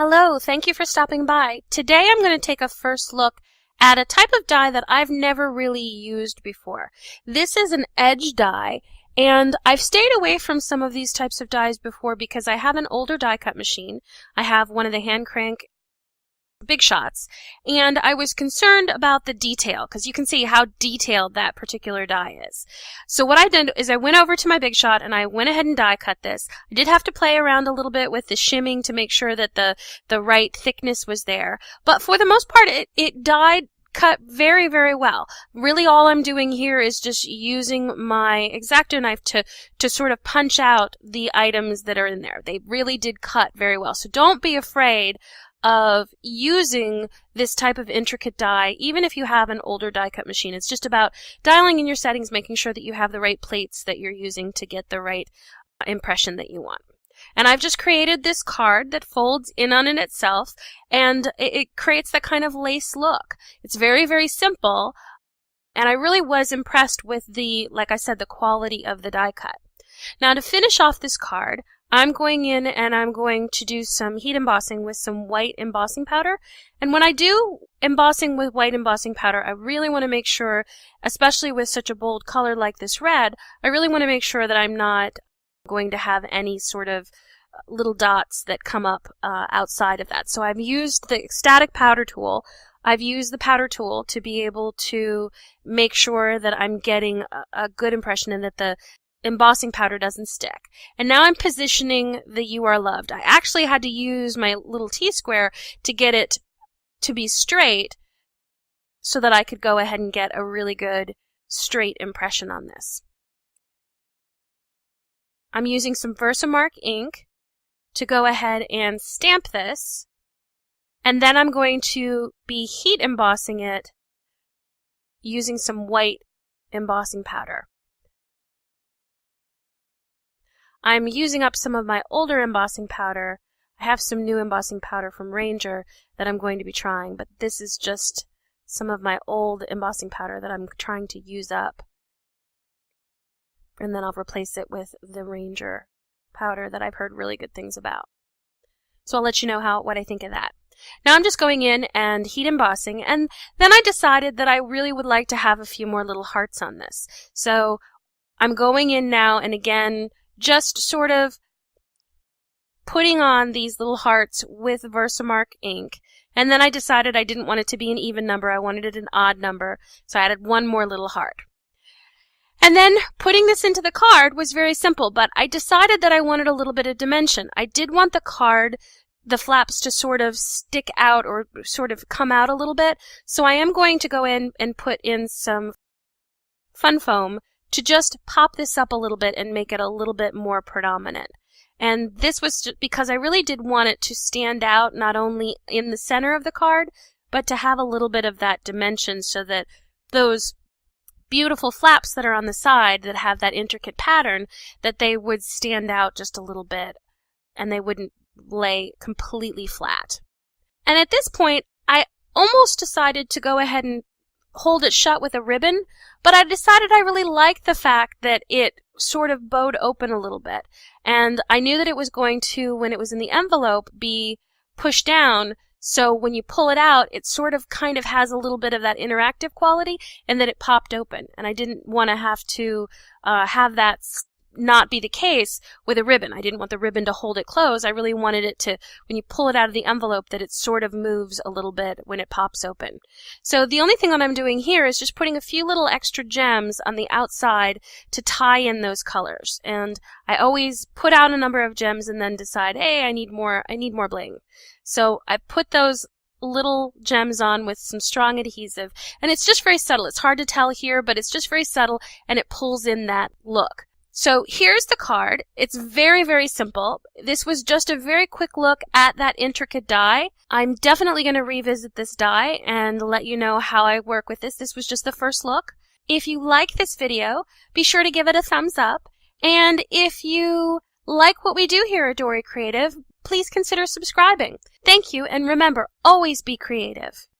Hello, thank you for stopping by. Today I'm going to take a first look at a type of die that I've never really used before. This is an edge die, and I've stayed away from some of these types of dies before because I have an older die cut machine. I have one of the hand crank Big Shots, and I was concerned about the detail because you can see how detailed that particular die is. So what I did is I went over to my Big Shot and I went ahead and die cut this. I did have to play around a little bit with the shimming to make sure that the right thickness was there, but for the most part it die cut very, very well. Really all I'm doing here is just using my X-Acto knife to sort of punch out the items that are in there. They really did cut very well. So don't be afraid of using this type of intricate die, even if you have an older die cut machine. It's just about dialing in your settings, making sure that you have the right plates that you're using to get the right impression that you want. And I've just created this card that folds in on it itself, and it creates that kind of lace look. It's very, very simple, and I really was impressed with like I said, the quality of the die cut. Now to finish off this card, I'm going in and I'm going to do some heat embossing with some white embossing powder. And when I do embossing with white embossing powder, I really want to make sure, especially with such a bold color like this red, I really want to make sure that I'm not going to have any sort of little dots that come up outside of that. So I've used the static powder tool. I've used the powder tool to be able to make sure that I'm getting a good impression and that the embossing powder doesn't stick. And now I'm positioning the You Are Loved. I actually had to use my little T-square to get it to be straight so that I could go ahead and get a really good straight impression on this. I'm using some VersaMark ink to go ahead and stamp this, and then I'm going to be heat embossing it using some white embossing powder. I'm using up some of my older embossing powder. I have some new embossing powder from Ranger that I'm going to be trying, but this is just some of my old embossing powder that I'm trying to use up. And then I'll replace it with the Ranger powder that I've heard really good things about. So I'll let you know what I think of that. Now I'm just going in and heat embossing, and then I decided that I really would like to have a few more little hearts on this. So I'm going in now and again just sort of putting on these little hearts with VersaMark ink. And then I decided I didn't want it to be an even number. I wanted it an odd number. So I added one more little heart. And then putting this into the card was very simple, but I decided that I wanted a little bit of dimension. I did want the card, the flaps to sort of stick out or sort of come out a little bit. So I am going to go in and put in some fun foam to just pop this up a little bit and make it a little bit more predominant. And this was just because I really did want it to stand out not only in the center of the card, but to have a little bit of that dimension so that those beautiful flaps that are on the side that have that intricate pattern, that they would stand out just a little bit and they wouldn't lay completely flat. And at this point, I almost decided to go ahead and hold it shut with a ribbon, but I decided I really liked the fact that it sort of bowed open a little bit. And I knew that it was going to, when it was in the envelope, be pushed down, so when you pull it out, it sort of kind of has a little bit of that interactive quality, and then it popped open. And I didn't want to have to have that not be the case with a ribbon. I didn't want the ribbon to hold it closed. I really wanted it to, when you pull it out of the envelope, that it sort of moves a little bit when it pops open. So the only thing that I'm doing here is just putting a few little extra gems on the outside to tie in those colors. And I always put out a number of gems and then decide, hey, I need more bling. So I put those little gems on with some strong adhesive, and it's just very subtle. It's hard to tell here, but it's just very subtle, and it pulls in that look. So here's the card. It's very, very simple. This was just a very quick look at that intricate die. I'm definitely going to revisit this die and let you know how I work with this. This was just the first look. If you like this video, be sure to give it a thumbs up. And if you like what we do here at Dory Creative, please consider subscribing. Thank you, and remember, always be creative.